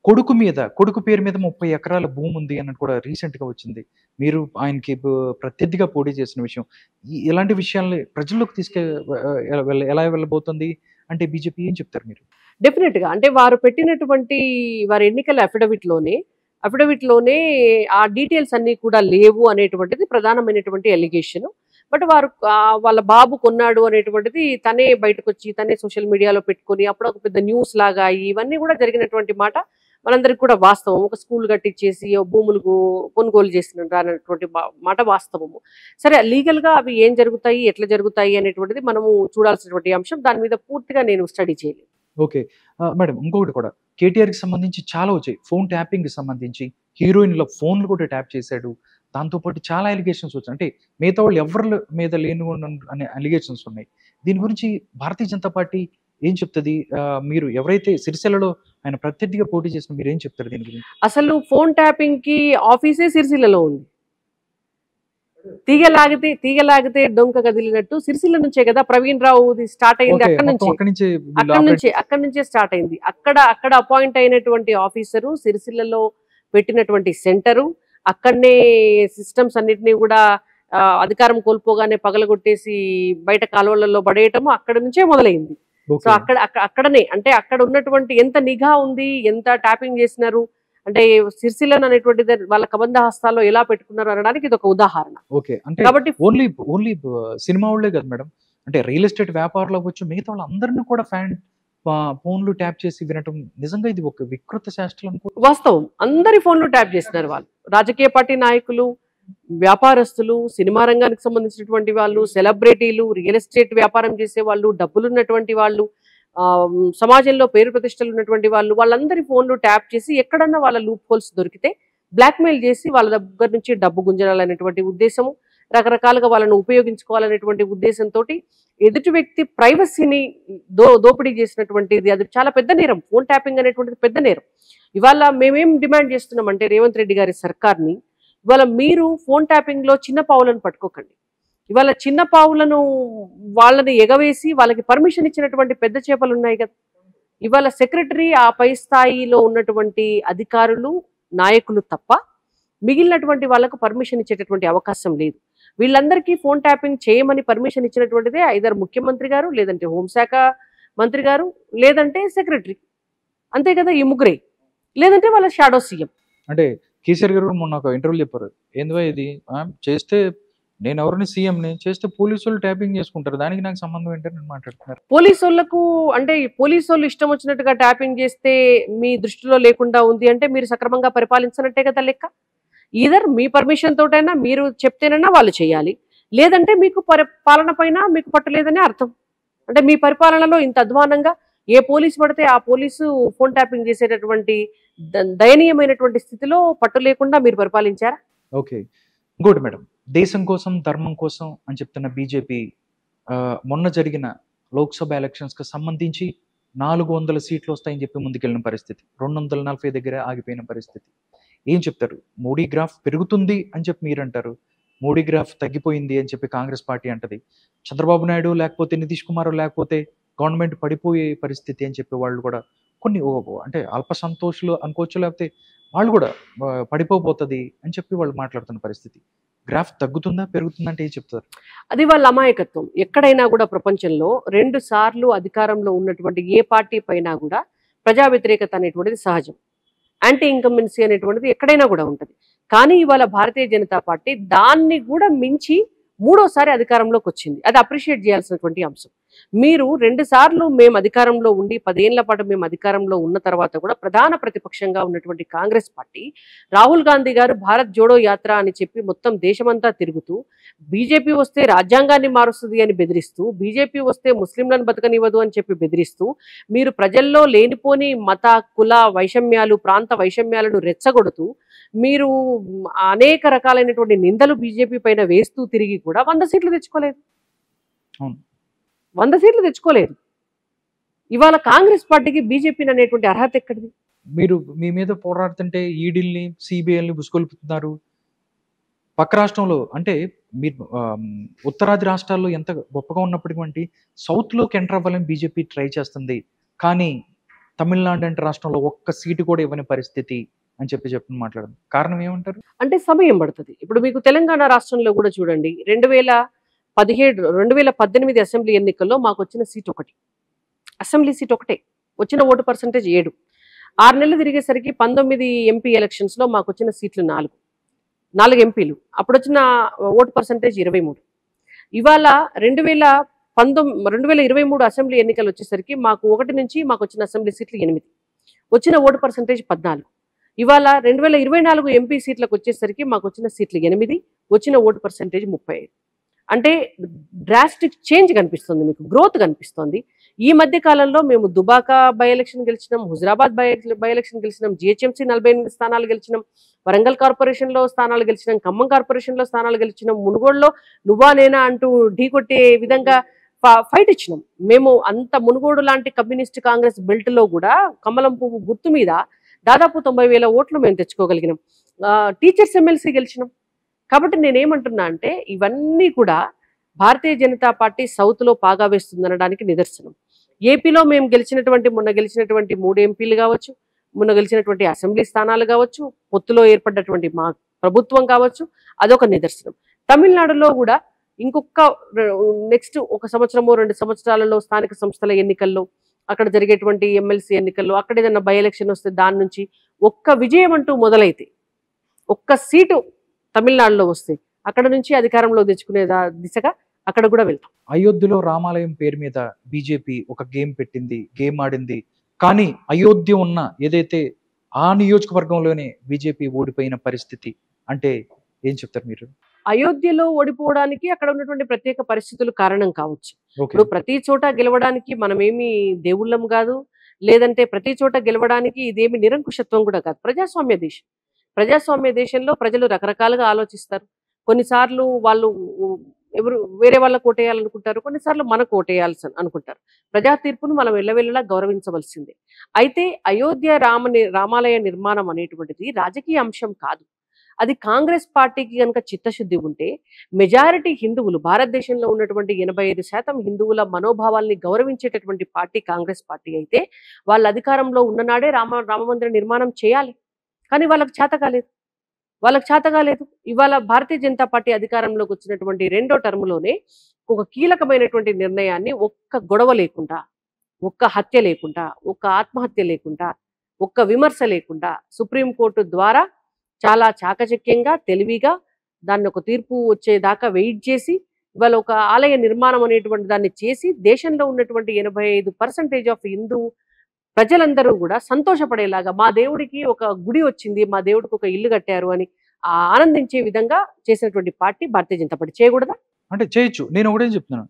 కొడుకు పేరు మీద 30 ఎకరాల భూమి ఉంది అన్నట్టు కూడా రీసెంట్‌గా వచ్చింది. మీరు ఆయనకి ప్రత్యర్థిగా పోటీ చేసిన విషయం. ఇలాంటి విషయాల్ని ప్రజల్లోకి ఎలా వెళ్ళబోతుంది అంటే బీజేపీ ఏం చెప్తారు మీరు? డెఫినెట్‌గా. అంటే వారు పెట్టినటువంటి వారి ఎన్నికల అఫిడవిట్‌లోనే ఆ డీటెయిల్స్ అన్నీ కూడా లేవు అనేటువంటిది ప్రధానమైనటువంటి అలిగేషన్. బట్ వారు వాళ్ళ బాబు కొన్నాడు అనేటువంటిది తనే బయటకొచ్చి, తనే సోషల్ మీడియాలో పెట్టుకొని, అప్పుడు ఒక పెద్ద న్యూస్ లాగా ఇవన్నీ కూడా జరిగినటువంటి మాట మనందరికి కూడా వాస్తవం. ఒక స్కూల్ కట్టించేసి భూములు కొనుగోలు చేసినారు అన్నటువంటి మాట వాస్తవము. సరే లీగల్‌గా అవి ఏం జరుగుతాయి, ఎట్లా జరుగుతాయి అనేటువంటిది మనము చూడాల్సినటువంటి అంశం. దాని మీద పూర్తిగా నేను స్టడీ చేయలేదు. ఓకే. మేడం ఇంకొకటి కూడా కేటీఆర్‌కి సంబంధించి చాలా వచ్చాయి. ఫోన్ ట్యాపింగ్‌కి సంబంధించి హీరోయిన్‌ల ఫోన్‌లు కూడా ట్యాప్ చేశాడు. దాంతో పాటు చాలా అలిగేషన్స్ వచ్చాయి. అంటే మిగతా వాళ్ళు ఎవరి మీద అనే అలిగేషన్స్ ఉన్నాయి. దీని గురించి భారతీయ జనతా పార్టీ ఏం చెప్తది? మీరు ఎవరైతే సిరిసిల్లలో ఆయన ప్రత్యర్థిగా పోటీ చేసిన మీరేం చెప్తారు దీని గురించి? అసలు ఫోన్ ట్యాపింగ్‌కి ఆఫీసే సిరిసిల్లలో ఉంది. తీగ లాగితే డొంక కదిలినట్టు సిరిసిల్ల నుంచే కదా ప్రవీణ్ రావుది స్టార్ట్ అయింది. అక్కడి నుంచే స్టార్ట్ అయింది. అక్కడ అపాయింట్ అయినటువంటి ఆఫీసరు సిరిసిల్లలో పెట్టినటువంటి సెంటరు, అక్కడనే సిస్టమ్స్ అన్నిటినీ కూడా అధికారం కోల్పోగానే పగలగొట్టేసి బయట కాలువలలో పడేయటము అక్కడి నుంచే మొదలైంది. సో అక్కడనే అంటే అక్కడ ఉన్నటువంటి ఎంత నిఘా ఉంది, ఎంత ట్యాపింగ్ చేసినారు అంటే సిరిసిల్లను అనేటువంటిది వాళ్ళ కబంధ హస్తాల్లో ఎలా పెట్టుకున్నారు అనడానికి ఇది ఒక ఉదాహరణ. ఓకే. అంటే కాబట్టి ఓన్లీ సినిమా వాళ్ళే కదా మేడం. అంటే రియల్ ఎస్టేట్ వ్యాపారులు అవ్వచ్చు, మిగతా వాళ్ళందరిని కూడా ఫోన్లు ట్యాప్ చేసి వినటం నిజంగా ఇది ఒక వికృత శాస్త్రం అనుకో. వాస్తవం. అందరి ఫోన్లు ట్యాప్ చేసినారు వాళ్ళు. రాజకీయ పార్టీ నాయకులు, వ్యాపారస్తులు, సినిమా రంగానికి సంబంధించినటువంటి వాళ్ళు, సెలబ్రిటీలు, రియల్ ఎస్టేట్ వ్యాపారం చేసే వాళ్ళు, డబ్బులున్నటువంటి వాళ్ళు, సమాజంలో పేరు ప్రతిష్టలు ఉన్నటువంటి వాళ్ళందరి ఫోన్లు ట్యాప్ చేసి ఎక్కడన్నా వాళ్ళ లూప్ హోల్స్ దొరికితే బ్లాక్మెయిల్ చేసి వాళ్ళ దగ్గర నుంచి డబ్బు గుంజాలనేటువంటి ఉద్దేశము, రకరకాలుగా వాళ్ళను ఉపయోగించుకోవాలనేటువంటి ఉద్దేశంతో ఎదుటి వ్యక్తి ప్రైవసీని దోపిడీ చేసినటువంటిది అది చాలా పెద్ద నేరం. ఫోన్ ట్యాపింగ్ అనేటువంటిది పెద్ద నేరం. ఇవాళ మేమేం డిమాండ్ చేస్తున్నామంటే రేవంత్ రెడ్డి గారి సర్కార్ని, ఇవాళ మీరు ఫోన్ ట్యాపింగ్ లో చిన్న పావులను పట్టుకోకండి. ఇవాళ చిన్న పావులను వాళ్ళని ఎగవేసి వాళ్ళకి పర్మిషన్ ఇచ్చినటువంటి పెద్ద చేపలు ఉన్నాయి కదా. ఇవాళ సెక్రటరీ ఆ పై స్థాయిలో ఉన్నటువంటి అధికారులు, నాయకులు తప్ప మిగిలినటువంటి వాళ్ళకు పర్మిషన్ ఇచ్చేటటువంటి అవకాశం లేదు. వీళ్ళందరికీ ఫోన్ ట్యాపింగ్ చేయమని పర్మిషన్ ఇచ్చినటువంటిదే ఐదర్ ముఖ్యమంత్రి గారు, లేదంటే హోంశాఖ మంత్రి గారు, లేదంటే సెక్రటరీ. అంతే కదా, ఈ ముగ్గురే. లేదంటే వాళ్ళ షాడో సీఎం. అంటే కేసీఆర్ గారు మొన్న ఒక ఇంటర్వ్యూ చెప్పారు, ఏందో ఇది చేస్తే నేను ఎవరిని సీఎంని చేస్తే పోలీసు వాళ్ళు ట్యాపింగ్ చేసుకుంటారు, దానికి నాకు సంబంధం ఏంటని మాట్లాడుతున్నారు. పోలీసు వాళ్ళకు అంటే పోలీసు వాళ్ళు ఇష్టం వచ్చినట్టుగా ట్యాపింగ్ చేస్తే మీ దృష్టిలో లేకుండా ఉంది అంటే మీరు సక్రమంగా పరిపాలించినట్టే కదా లెక్క. ఈధర్ మీ పర్మిషన్ తోటైనా మీరు చెప్తేనైనా వాళ్ళు చేయాలి, లేదంటే మీకు పాలన పైన మీకు పట్టలేదని అర్థం. అంటే మీ పరిపాలనలో ఇంత అధ్వానంగా ఏ పోలీసు పడితే ఆ పోలీసు ఫోన్ ట్యాపింగ్ చేసేటటువంటి దయనీయమైనటువంటి స్థితిలో పట్టు లేకుండా మీరు పరిపాలించారా? ఓకే. ఇంకోటి మేడం, దేశం కోసం ధర్మం కోసం అని చెప్తున్న బీజేపీ మొన్న జరిగిన లోక్సభ ఎలక్షన్స్కి సంబంధించి 400 సీట్లు వస్తాయని చెప్పి ముందుకెళ్ళిన పరిస్థితి, 240 దగ్గర ఆగిపోయిన పరిస్థితి. ఏం చెప్తారు? మోడీ గ్రాఫ్ పెరుగుతుంది అని చెప్పి మీరు అంటారు, మోడీ గ్రాఫ్ తగ్గిపోయింది అని చెప్పి కాంగ్రెస్ పార్టీ అంటది. చంద్రబాబు నాయుడు లేకపోతే నితీష్ కుమార్ లేకపోతే గవర్నమెంట్ పడిపోయే పరిస్థితి అని చెప్పి వాళ్ళు కూడా కొన్ని అంటే అల్ప సంతోషులు అనుకోవచ్చు, లేకపోతే వాళ్ళు కూడా పడిపోబోతుంది అని చెప్పి వాళ్ళు మాట్లాడుతున్న పరిస్థితి. గ్రాఫ్ తగ్గుతుందా పెరుగుతుందా అంటే ఏం చెప్తారు? అది వాళ్ళ అమాయకత్వం. ఎక్కడైనా కూడా ప్రపంచంలో 2 సార్లు అధికారంలో ఉన్నటువంటి ఏ పార్టీ పైన కూడా ప్రజా వ్యతిరేకత అనేటువంటిది సహజం. యాంటీ ఇన్కంబెన్సీ అనేటువంటిది ఎక్కడైనా కూడా ఉంటుంది. కానీ ఇవాళ భారతీయ జనతా పార్టీ దాన్ని కూడా మించి 3వ సారి అధికారంలోకి వచ్చింది. అది అప్రిషియేట్ చేయాల్సినటువంటి అంశం. మీరు 2 సార్లు మేము అధికారంలో ఉండి 10 ఏళ్ల పాటు మేము అధికారంలో ఉన్న తర్వాత కూడా ప్రధాన ప్రతిపక్షంగా ఉన్నటువంటి కాంగ్రెస్ పార్టీ, రాహుల్ గాంధీ గారు భారత్ జోడో యాత్ర అని చెప్పి మొత్తం దేశమంతా తిరుగుతూ, బీజేపీ వస్తే రాజ్యాంగాన్ని మారుస్తుంది అని బెదిరిస్తూ, బీజేపీ వస్తే ముస్లింలను బతకనివ్వదు అని చెప్పి బెదిరిస్తూ, మీరు ప్రజల్లో లేనిపోని మత, కుల వైషమ్యాలు, ప్రాంత వైషమ్యాలను రెచ్చగొడుతూ, మీరు అనేక రకాలైనటువంటి నిందలు బీజేపీ పైన వేస్తూ తిరిగి కూడా 100 సీట్లు తెచ్చుకోలేదు. 100 సీట్లు తెచ్చుకోలేదు. ఇవాళ కాంగ్రెస్ పార్టీకి బీజేపీ అనేటువంటి అర్హత ఎక్కడిది? మీరు మీ మీద పోరాడుతుంటే ఈడీల్ని, సిబిఐల్ని బుసుకొల్పుతున్నారు. పక్క రాష్ట్రంలో అంటే మీరు ఉత్తరాది రాష్ట్రాల్లో ఎంత గొప్పగా ఉన్నప్పటికీ సౌత్లోకి ఎంటర్ అవ్వాలని బీజేపీ ట్రై చేస్తుంది. కానీ తమిళనాడు అంటే రాష్ట్రంలో ఒక్క సీటు కూడా ఇవ్వని పరిస్థితి అని చెప్పి మాట్లాడడం కారణం ఏమంటారు? అంటే సమయం పడుతుంది. ఇప్పుడు మీకు తెలంగాణ రాష్ట్రంలో కూడా చూడండి 2018 అసెంబ్లీ ఎన్నికల్లో మాకు వచ్చిన సీట్ ఒకటి, అసెంబ్లీ సీట్ ఒకటే, వచ్చిన ఓటు పర్సంటేజ్ 7. 6 నెలలు తిరిగేసరికి 19 ఎంపీ ఎలక్షన్స్ లో మాకు వచ్చిన సీట్లు 4 ఎంపీలు, అప్పుడు వచ్చిన ఓటు పర్సంటేజ్ 23. ఇవాళ 2023 అసెంబ్లీ ఎన్నికలు వచ్చేసరికి మాకు 1 నుంచి మాకు వచ్చిన అసెంబ్లీ సీట్లు 8, వచ్చిన ఓటు పర్సంటేజ్ 14. ఇవాళ 2024 ఎంపీ సీట్లకు వచ్చేసరికి మాకు వచ్చిన సీట్లు 8, వచ్చిన ఓటు పర్సంటేజ్ 35. అంటే డ్రాస్టిక్ చేంజ్ కనిపిస్తుంది, మీకు గ్రోత్ కనిపిస్తుంది. ఈ మధ్య కాలంలో మేము దుబాక బై ఎలక్షన్ గెలిచినాం, హుజరాబాద్ బై ఎలక్షన్ గెలిచినాం, జిహెచ్ఎంసీ 48 స్థానాలు గెలిచినాం, వరంగల్ కార్పొరేషన్ లో స్థానాలు గెలిచినాం, ఖమ్మం కార్పొరేషన్ లో స్థానాలు గెలిచినాం, మునుగోడులో నువ్వా నేనా అంటూ ఢీకొట్టే విధంగా ఫైట్ ఇచ్చినాం. మేము అంత మునుగోడు లాంటి కమ్యూనిస్ట్ కాంగ్రెస్ బెల్ట్ లో కూడా కమలం పువ్వు గుర్తు మీద దాదాపు 90,000 ఓట్లు మేము తెచ్చుకోగలిగినాం. Teachers MLC గెలిచినాం. కాబట్టి నేనేమంటున్నా అంటే ఇవన్నీ కూడా భారతీయ జనతా పార్టీ సౌత్ లో పాగా వేస్తుందనడానికి నిదర్శనం. ఏపీలో మేము మొన్న గెలిచినటువంటి 3 ఎంపీలు కావచ్చు, మొన్న గెలిచినటువంటి అసెంబ్లీ స్థానాలు కావచ్చు, పొత్తులో ఏర్పడ్డటువంటి మా ప్రభుత్వం కావచ్చు, అదొక నిదర్శనం. తమిళనాడులో కూడా ఇంకొక నెక్స్ట్ 1 సంవత్సరమో 2 సంవత్సరాలలో స్థానిక సంస్థల ఎన్నికల్లో, అక్కడ జరిగేటువంటి ఎమ్మెల్సీ ఎన్నికల్లో, అక్కడ ఏదైనా బై ఎలక్షన్ వస్తే దాని నుంచి ఒక్క విజయం అంటూ మొదలైతే, ఒక్క సీటు తమిళనాడులో వస్తే అక్కడ నుంచి అధికారంలో తెచ్చుకునే దిశగా అక్కడ కూడా వెళ్తాం. అయోధ్యలో రామాలయం పేరు మీద బీజేపీ ఒక గేమ్ పెట్టింది, గేమ్ ఆడింది. కానీ అయోధ్య ఉన్న ఏదైతే ఆ నియోజకవర్గంలోనే బీజేపీ ఓడిపోయిన పరిస్థితి అంటే ఏం చెప్తారు మీరు? అయోధ్యలో ఓడిపోవడానికి అక్కడ ఉన్నటువంటి ప్రత్యేక పరిస్థితులు కారణం కావచ్చు. ఓకే. ఇప్పుడు ప్రతి చోట గెలవడానికి మనమేమి దేవుళ్ళం కాదు, లేదంటే ప్రతి చోట గెలవడానికి ఇదేమి నిరంకుశత్వం కూడా కాదు. ప్రజాస్వామ్య దేశం. ప్రజాస్వామ్య దేశంలో ప్రజలు రకరకాలుగా ఆలోచిస్తారు. కొన్నిసార్లు వాళ్ళు వేరే వాళ్ళకు ఓటేయాలనుకుంటారు, కొన్నిసార్లు మనకు ఓటేయాల్సి అనుకుంటారు. ప్రజా తీర్పును మనం ఎల్లవెల్లలా గౌరవించవలసిందే. అయితే అయోధ్య రామాలయ నిర్మాణం అనేటువంటిది రాజకీయ అంశం కాదు. అది కాంగ్రెస్ పార్టీకి కనుక చిత్తశుద్ధి ఉంటే మెజారిటీ హిందువులు, భారతదేశంలో ఉన్నటువంటి 85% హిందువుల మనోభావాల్ని గౌరవించేటటువంటి పార్టీ కాంగ్రెస్ పార్టీ అయితే వాళ్ళ అధికారంలో ఉన్ననాడే రామమందిర నిర్మాణం చేయాలి. కానీ వాళ్ళకి చేత కాలేదు. ఇవాళ భారతీయ జనతా పార్టీ అధికారంలోకి వచ్చినటువంటి 2వ టర్ములోనే ఒక కీలకమైనటువంటి నిర్ణయాన్ని ఒక్క గొడవ లేకుండా, ఒక్క హత్య లేకుండా, ఒక్క ఆత్మహత్య లేకుండా, ఒక్క విమర్శ లేకుండా సుప్రీంకోర్టు ద్వారా చాలా చాకచక్యంగా, తెలివిగా దాన్ని ఒక తీర్పు వచ్చేదాకా వెయిట్ చేసి ఇవాళ ఒక ఆలయ నిర్మాణం అనేటువంటి దాన్ని చేసి దేశంలో ఉన్నటువంటి 85% ఆఫ్ హిందూ ప్రజలందరూ కూడా సంతోషపడేలాగా, మా దేవుడికి ఒక గుడి వచ్చింది, మా దేవుడికి ఒక ఇల్లు కట్టారు అని ఆనందించే విధంగా చేసినటువంటి పార్టీ భారతీయ జనతా పార్టీ. చేయకూడదా? అంటే చేయొచ్చు. నేను ఒకటే చెప్తున్నాను,